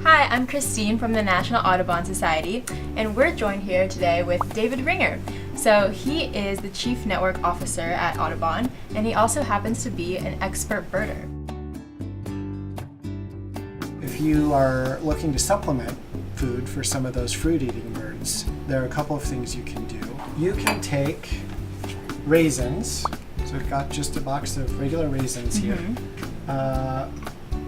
Hi, I'm Christine from the National Audubon Society, and we're joined here today with David Ringer. So he is the Chief Network Officer at Audubon, and he also happens to be an expert birder. If you are looking to supplement food for some of those fruit-eating birds, there are a couple of things you can do. You can take raisins, so I've got just a box of regular raisins here,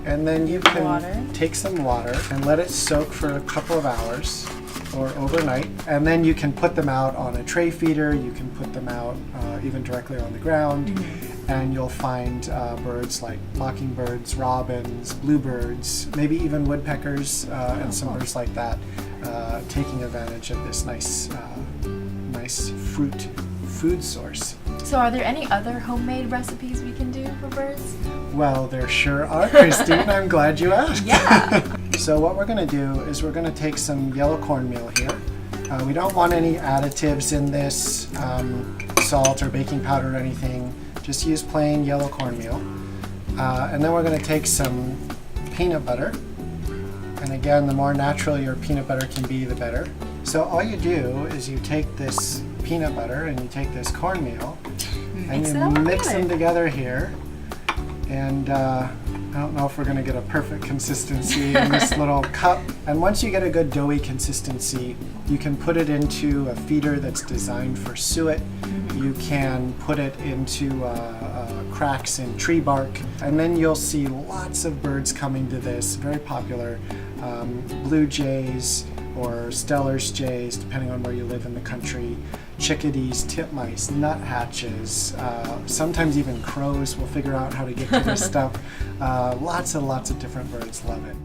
and then you can take some water and let it soak for a couple of hours or overnight, and then you can put them out on a tray feeder, you can put them out even directly on the ground, and you'll find birds like mockingbirds, robins, bluebirds, maybe even woodpeckers and some birds like that taking advantage of this nice food source. So are there any other homemade recipes we can do for birds? Well, there sure are, Christine. I'm glad you asked. Yeah. So what we're going to do is we're going to take some yellow cornmeal here. We don't want any additives in this, salt or baking powder or anything. Just use plain yellow cornmeal. And then we're going to take some peanut butter. And again, the more natural your peanut butter can be, the better. So all you do is you take this peanut butter and you take this cornmeal and you mix them together here. And I don't know if we're going to get a perfect consistency in this little cup. And once you get a good doughy consistency, you can put it into a feeder that's designed for suet. You can put it into cracks in tree bark, and then you'll see lots of birds coming to this. Very popular. Blue jays or Steller's jays, depending on where you live in the country, chickadees, titmice, nuthatches, sometimes even crows will figure out how to get to this stuff. Lots and lots of different birds love it.